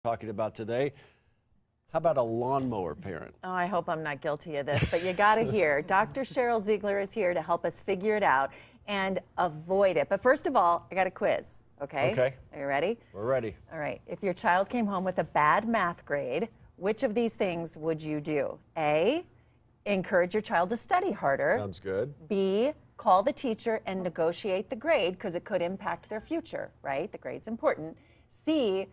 talking about today. How about a lawnmower parent? Oh, I hope I'm not guilty of this, but you got to hear. Dr. Cheryl Ziegler is here to help us figure it out and avoid it. But first of all, I got a quiz, okay? Okay. Are you ready? We're ready. All right. If your child came home with a bad math grade, which of these things would you do? A, encourage your child to study harder. Sounds good. B, call the teacher and negotiate the grade because it could impact their future, right? The grade's important. C,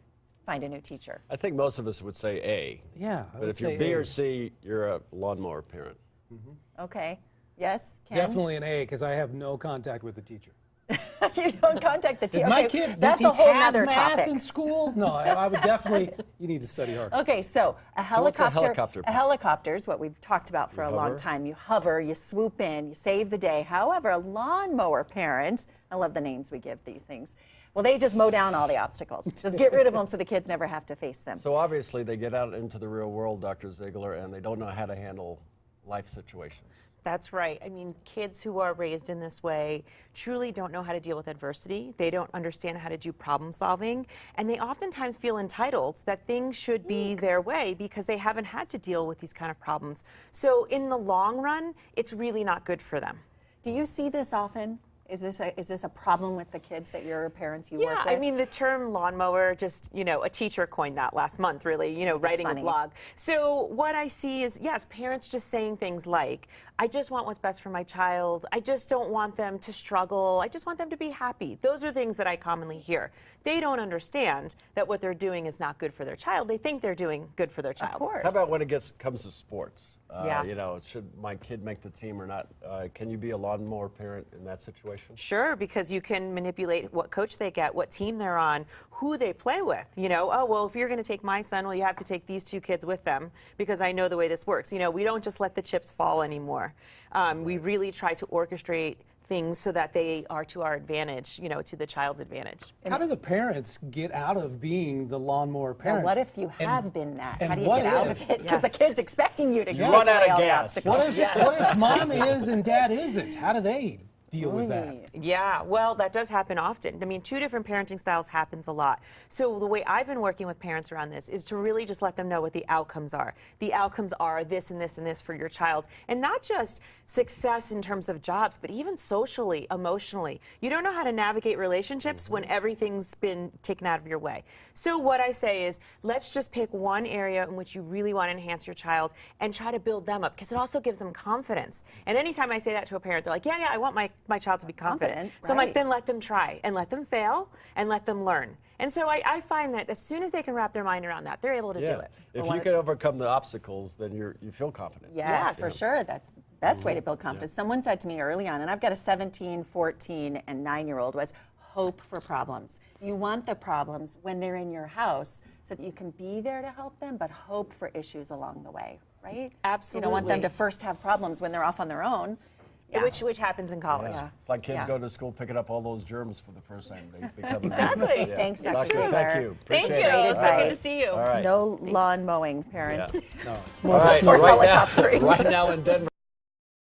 find a new teacher. I think most of us would say A. Yeah. But if you're B or C, you're a lawnmower parent. Okay. Yes, Ken? Definitely an A, because I have no contact with the teacher. You don't contact the teacher. If my Okay, kid, that's does a he whole have nother math topic. in school? No, I would definitely, you need to study hard. Okay, so a what's a helicopter. helicopter? A helicopter is what we've talked about for a long hover? time. You hover, you swoop in, you save the day. However, a lawnmower parent, I love the names we give these things. Well, they just mow down all the obstacles. Just get rid of them so the kids never have to face them. So obviously they get out into the real world, Dr. Ziegler, and they don't know how to handle life situations. That's right. I mean, kids who are raised in this way truly don't know how to deal with adversity. They don't understand how to do problem solving, and they oftentimes feel entitled that things should be their way because they haven't had to deal with these kind of problems. So in the long run, it's really not good for them. Do you see this often? Is this a problem with the kids that your parents you work Yeah, with? I mean, the term lawnmower, just, a teacher coined that last month, really, writing a funny. blog. So what I see is, yes, parents just saying things like, I just want what's best for my child. I just don't want them to struggle. I just want them to be happy. Those are things that I commonly hear. They don't understand that what they're doing is not good for their child. They think they're doing good for their child. Of course. How about when it comes to sports? Yeah. Should my kid make the team or not? Can you be a lawnmower parent in that situation? Sure, because you can manipulate what coach they get, what team they're on, who they play with. Oh, well, if you're going to take my son, well, you have to take these two kids with them because I know the way this works. We don't just let the chips fall anymore. We really try to orchestrate things so that they are to our advantage, to the child's advantage. How do the parents get out of being the lawnmower Now, parent? what if you have been that? and How do you what get out if- of it? Because Yes. the kid's expecting you to take run out away of all the gas. obstacles. What if mom is and dad isn't? How do they deal with that? Yeah, well, that does happen often. I mean, two different parenting styles happens a lot. So the way I've been working with parents around this is to really just let them know what the outcomes are. The outcomes are this and this and this for your child. And not just success in terms of jobs, but even socially, emotionally. You don't know how to navigate relationships when everything's been taken out of your way. So what I say is, let's just pick one area in which you really want to enhance your child and try to build them up, because it also gives them confidence. And anytime I say that to a parent, they're like, yeah, I want my child to be confident. So I'm like, right. then let them try and let them fail and let them learn. And so I find that as soon as they can wrap their mind around that, they're able to do it. If you can overcome the obstacles, then you feel confident. Yes, for sure. That's the best way to build confidence. Someone said to me early on, and I've got a 17, 14, and 9-year-old, was hope for problems. You want the problems when they're in your house so that you can be there to help them, but hope for issues along the way, right? Absolutely. You don't want them to first have problems when they're off on their own. Yeah. Which happens in college. Yeah. It's like kids Yeah. going to school picking up all those germs for the first time. They become Exactly. Yeah. Thanks, Doctor, Dr. thank Ziegler. you. Thank Appreciate you. it. Great It's so good to advice. see you. All right. No lawn mowing, parents. Yeah. No, it's More All right, more right now, helicoptering. right now in Denver.